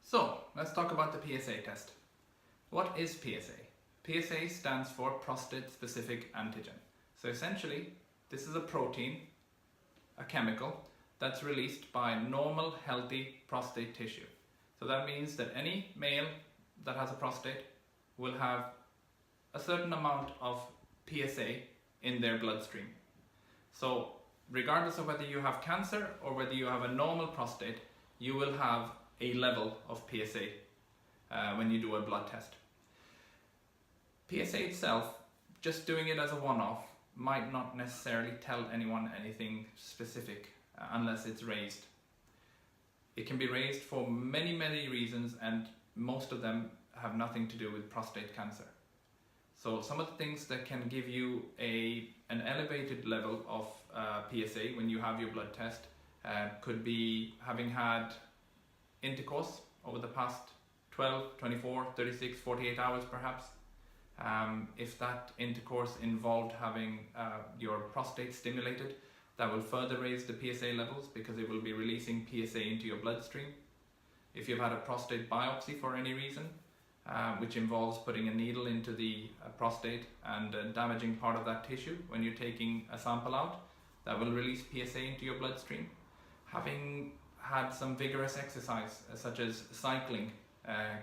So let's talk about the PSA test. What is PSA? PSA stands for prostate specific antigen. So essentially, this is a protein, a chemical, that's released by normal healthy prostate tissue. So that means that any male that has a prostate will have a certain amount of PSA in their bloodstream. So regardless of whether you have cancer or whether you have a normal prostate, you will have a level of PSA when you do a blood test. PSA itself, just doing it as a one-off, might not necessarily tell anyone anything specific unless it's raised. It can be raised for many reasons, and most of them have nothing to do with prostate cancer. So some of the things that can give you an elevated level of PSA when you have your blood test could be having had intercourse over the past 12, 24, 36, 48 hours perhaps. If that intercourse involved having your prostate stimulated, that will further raise the PSA levels because it will be releasing PSA into your bloodstream. If you've had a prostate biopsy for any reason, which involves putting a needle into the prostate and damaging part of that tissue when you're taking a sample out, that will release PSA into your bloodstream. Having had some vigorous exercise such as cycling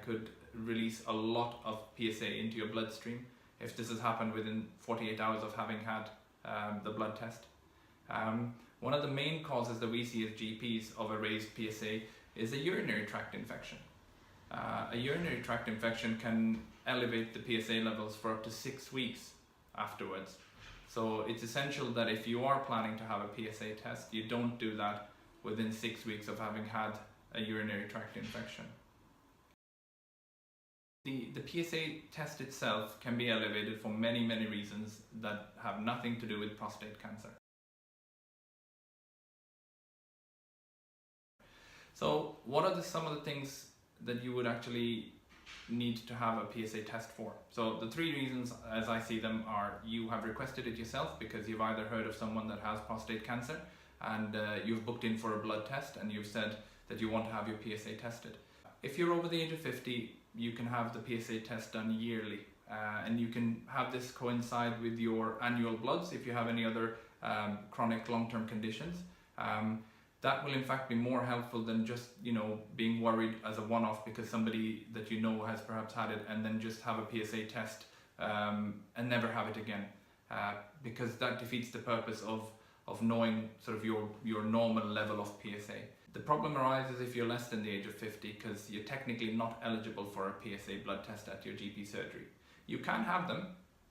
could release a lot of PSA into your bloodstream if this has happened within 48 hours of having had the blood test. One of the main causes that we see as GPs of a raised PSA is a urinary tract infection. A urinary tract infection can elevate the PSA levels for up to 6 weeks afterwards. So it's essential that if you are planning to have a PSA test, you don't do that within 6 weeks of having had a urinary tract infection. The PSA test itself can be elevated for many reasons that have nothing to do with prostate cancer. So what are some of the things that you would actually need to have a PSA test for? So the 3 reasons as I see them are: you have requested it yourself because you've either heard of someone that has prostate cancer and you've booked in for a blood test and you've said that you want to have your PSA tested. If you're over the age of 50, you can have the PSA test done yearly, and you can have this coincide with your annual bloods if you have any other chronic long-term conditions. That will in fact be more helpful than just being worried as a one-off because somebody that you know has perhaps had it and then just have a PSA test and never have it again, because that defeats the purpose of knowing sort of your normal level of PSA. The problem arises if you're less than the age of 50 because you're technically not eligible for a PSA blood test at your GP surgery. You can have them.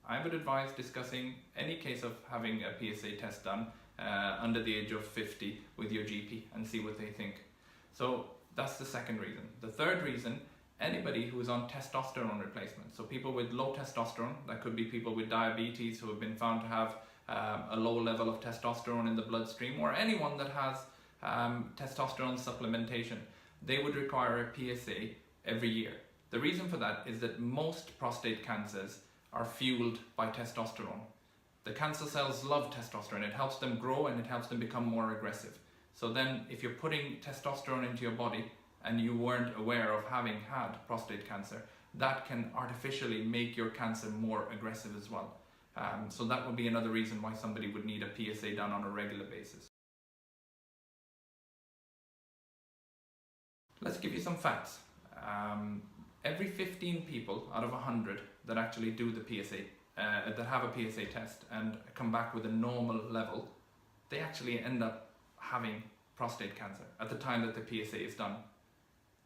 I would advise discussing any case of having a PSA test done under the age of 50 with your GP and see what they think. So that's the second reason. The third reason, anybody who is on testosterone replacement. So people with low testosterone, that could be people with diabetes who have been found to have a low level of testosterone in the bloodstream, or anyone that has testosterone supplementation, they would require a PSA every year. The reason for that is that most prostate cancers are fueled by testosterone. The cancer cells love testosterone. It helps them grow and it helps them become more aggressive. So then if you're putting testosterone into your body and you weren't aware of having had prostate cancer, that can artificially make your cancer more aggressive as well. So that would be another reason why somebody would need a PSA done on a regular basis. Let's give you some facts. Every 15 people out of 100 that actually do the PSA, that have a PSA test and come back with a normal level, they actually end up having prostate cancer at the time that the PSA is done.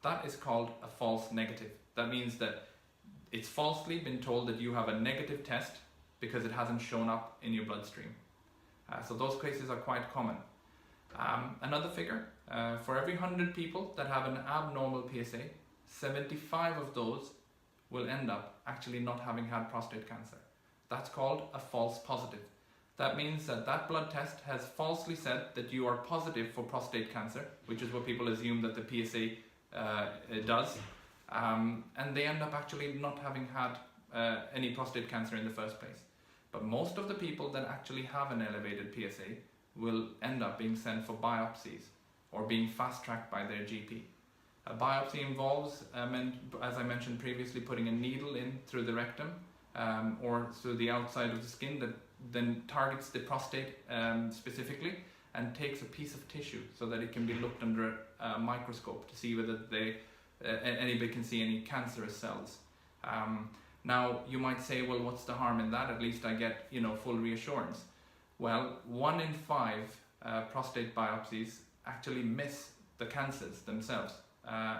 That is called a false negative. That means that it's falsely been told that you have a negative test because it hasn't shown up in your bloodstream. So those cases are quite common. Another figure, for every 100 people that have an abnormal PSA, 75 of those will end up actually not having had prostate cancer. That's called a false positive. That means that blood test has falsely said that you are positive for prostate cancer, which is what people assume that the PSA does, and they end up actually not having had any prostate cancer in the first place. But most of the people that actually have an elevated PSA will end up being sent for biopsies or being fast-tracked by their GP. A biopsy involves, and as I mentioned previously, putting a needle in through the rectum or through the outside of the skin that then targets the prostate specifically and takes a piece of tissue so that it can be looked under a microscope to see whether anybody can see any cancerous cells. Now you might say, well, what's the harm in that? At least I get, full reassurance. Well, 1 in 5 prostate biopsies actually miss the cancers themselves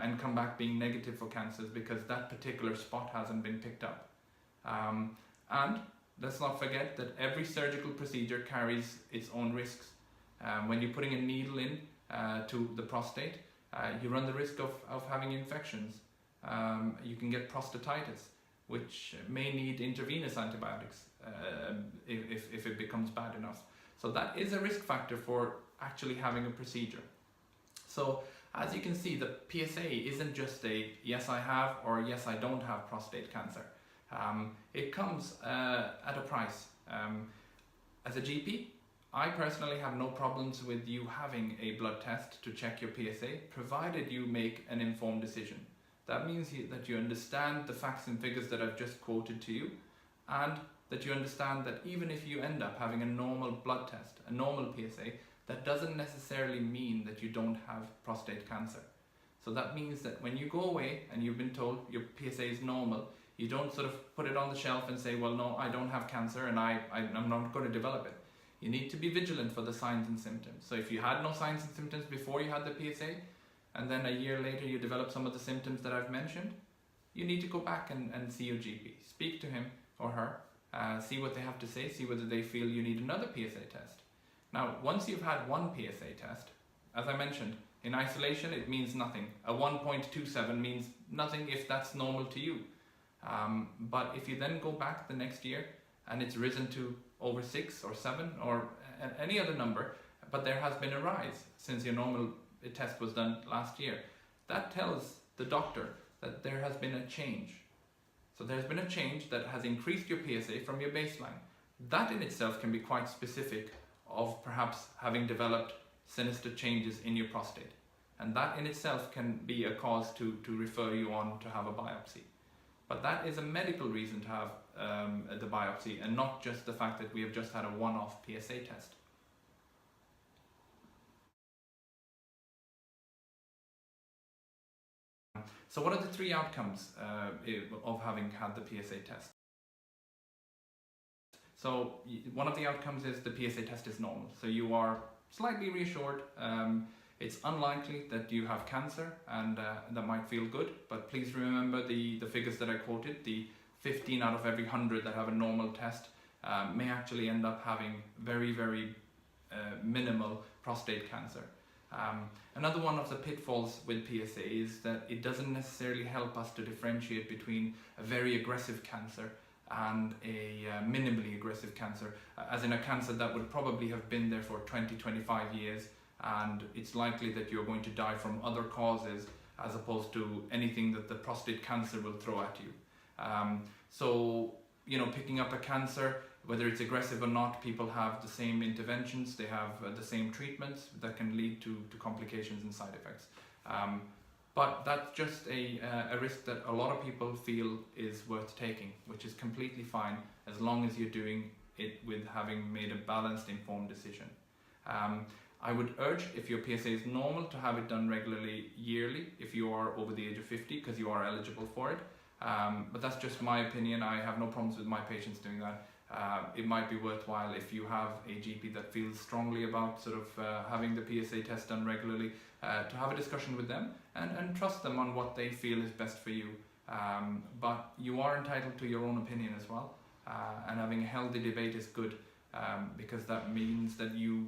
and come back being negative for cancers because that particular spot hasn't been picked up. And let's not forget that every surgical procedure carries its own risks. When you're putting a needle in to the prostate, you run the risk of having infections. You can get prostatitis, which may need intravenous antibiotics if it becomes bad enough. So that is a risk factor for actually having a procedure. So as you can see, the PSA isn't just a yes I have or yes I don't have prostate cancer. It comes at a price. As a GP, I personally have no problems with you having a blood test to check your PSA, provided you make an informed decision. That means that you understand the facts and figures that I've just quoted to you, and that you understand that even if you end up having a normal blood test, a normal PSA, that doesn't necessarily mean that you don't have prostate cancer. So that means that when you go away and you've been told your PSA is normal, you don't sort of put it on the shelf and say, well, no, I don't have cancer and I'm not going to develop it. You need to be vigilant for the signs and symptoms. So if you had no signs and symptoms before you had the PSA, and then a year later you develop some of the symptoms that I've mentioned, you need to go back and see your GP. Speak to him or her, see what they have to say, see whether they feel you need another PSA test. Now, once you've had one PSA test, as I mentioned, in isolation it means nothing. A 1.27 means nothing if that's normal to you. But if you then go back the next year and it's risen to over 6 or 7 or any other number, but there has been a rise since your normal test was done last year, that tells the doctor that there has been a change. So there's been a change that has increased your PSA from your baseline. That in itself can be quite specific of perhaps having developed sinister changes in your prostate. And that in itself can be a cause to refer you on to have a biopsy. But that is a medical reason to have the biopsy, and not just the fact that we have just had a one-off PSA test. So what are the 3 outcomes of having had the PSA test? So one of the outcomes is the PSA test is normal. So you are slightly reassured. It's unlikely that you have cancer, and that might feel good, but please remember the figures that I quoted. The 15 out of every 100 that have a normal test may actually end up having very, very minimal prostate cancer. Another one of the pitfalls with PSA is that it doesn't necessarily help us to differentiate between a very aggressive cancer and a minimally aggressive cancer, as in a cancer that would probably have been there for 20-25 years, and it's likely that you're going to die from other causes as opposed to anything that the prostate cancer will throw at you. So, picking up a cancer, whether it's aggressive or not, people have the same interventions, they have the same treatments that can lead to complications and side effects. But that's just a risk that a lot of people feel is worth taking, which is completely fine as long as you're doing it with having made a balanced, informed decision. I would urge, if your PSA is normal, to have it done regularly, yearly, if you are over the age of 50, because you are eligible for it. But that's just my opinion. I have no problems with my patients doing that. It might be worthwhile if you have a GP that feels strongly about sort of having the PSA test done regularly, to have a discussion with them and trust them on what they feel is best for you. But you are entitled to your own opinion as well, and having a healthy debate is good, because that means that you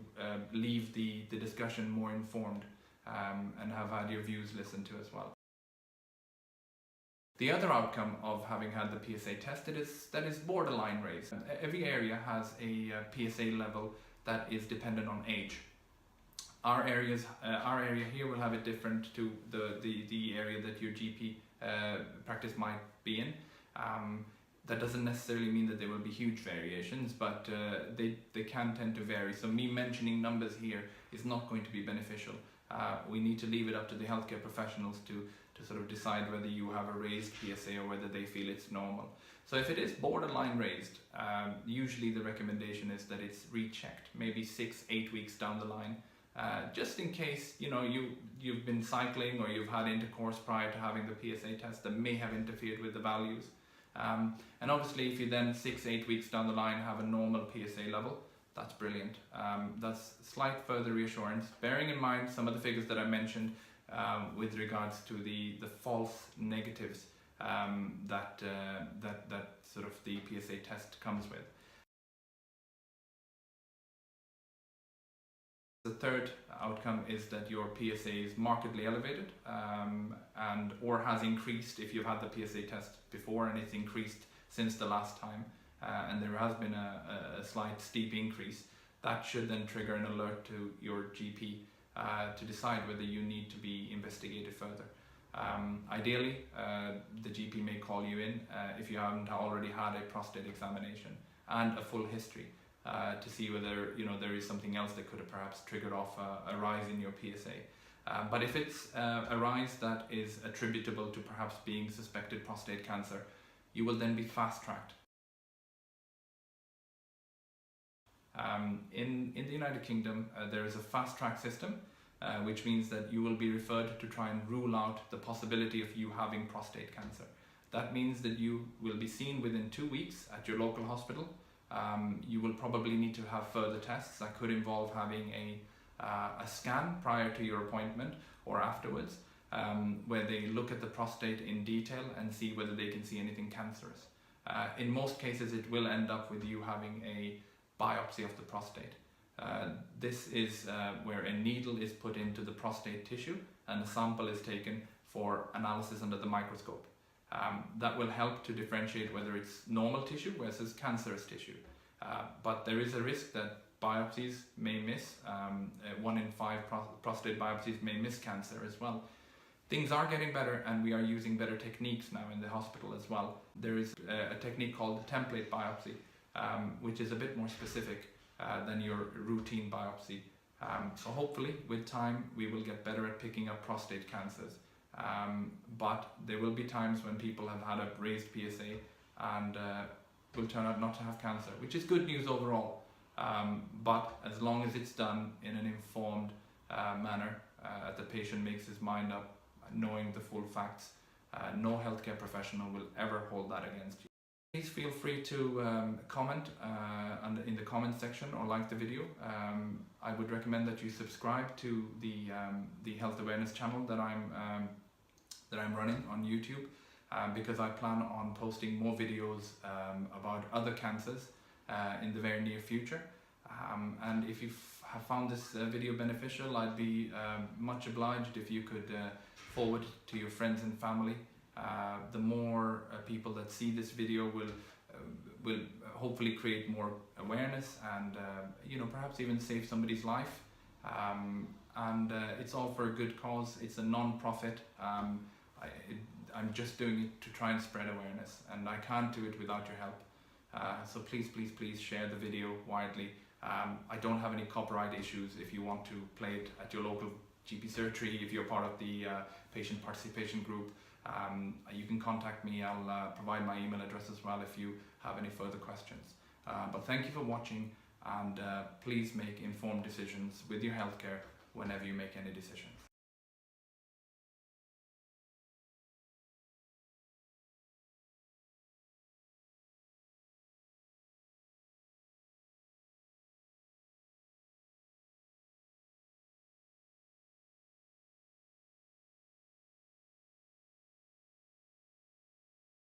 leave the discussion more informed and have had your views listened to as well. The other outcome of having had the PSA tested is that is borderline raised. Every area has a PSA level that is dependent on age. Our area here will have it different to the area that your GP practice might be in. That doesn't necessarily mean that there will be huge variations, but they can tend to vary. So me mentioning numbers here is not going to be beneficial. We need to leave it up to the healthcare professionals to sort of decide whether you have a raised PSA or whether they feel it's normal. So if it is borderline raised, usually the recommendation is that it's rechecked, maybe 6-8 weeks down the line, just in case you've been cycling or you've had intercourse prior to having the PSA test that may have interfered with the values. And obviously if you then 6-8 weeks down the line have a normal PSA level, that's brilliant. That's slight further reassurance, bearing in mind some of the figures that I mentioned with regards to the false negatives that sort of the PSA test comes with. The third outcome is that your PSA is markedly elevated or has increased if you've had the PSA test before and it's increased since the last time, and there has been a slight steep increase. That should then trigger an alert to your GP to decide whether you need to be investigated further. Ideally, the GP may call you in if you haven't already had a prostate examination and a full history to see whether there is something else that could have perhaps triggered off a rise in your PSA. But if it's a rise that is attributable to perhaps being suspected prostate cancer, you will then be fast-tracked. In the United Kingdom, there is a fast-track system, which means that you will be referred to try and rule out the possibility of you having prostate cancer. That means that you will be seen within 2 weeks at your local hospital. You will probably need to have further tests that could involve having a scan prior to your appointment or afterwards, where they look at the prostate in detail and see whether they can see anything cancerous. In most cases, it will end up with you having a biopsy of the prostate. This is where a needle is put into the prostate tissue and a sample is taken for analysis under the microscope. That will help to differentiate whether it's normal tissue versus cancerous tissue. But there is a risk that biopsies may miss. 1 in 5 prostate biopsies may miss cancer as well. Things are getting better and we are using better techniques now in the hospital as well. There is a technique called template biopsy, which is a bit more specific than your routine biopsy. So hopefully with time we will get better at picking up prostate cancers. But there will be times when people have had a raised PSA and will turn out not to have cancer, which is good news overall. But as long as it's done in an informed manner, the patient makes his mind up, knowing the full facts, no healthcare professional will ever hold that against you. Please feel free to comment in the comment section or like the video. I would recommend that you subscribe to the health awareness channel that I'm running on YouTube, because I plan on posting more videos about other cancers in the very near future. And if you have found this video beneficial, I'd be much obliged if you could forward it to your friends and family. The more people that see this video will hopefully create more awareness and perhaps even save somebody's life. And it's all for a good cause. It's a non-profit. I'm just doing it to try and spread awareness, and I can't do it without your help. So please share the video widely. I don't have any copyright issues if you want to play it at your local GP surgery, if you're part of the patient participation group. You can contact me. I'll provide my email address as well if you have any further questions. But thank you for watching, and please make informed decisions with your healthcare whenever you make any decisions.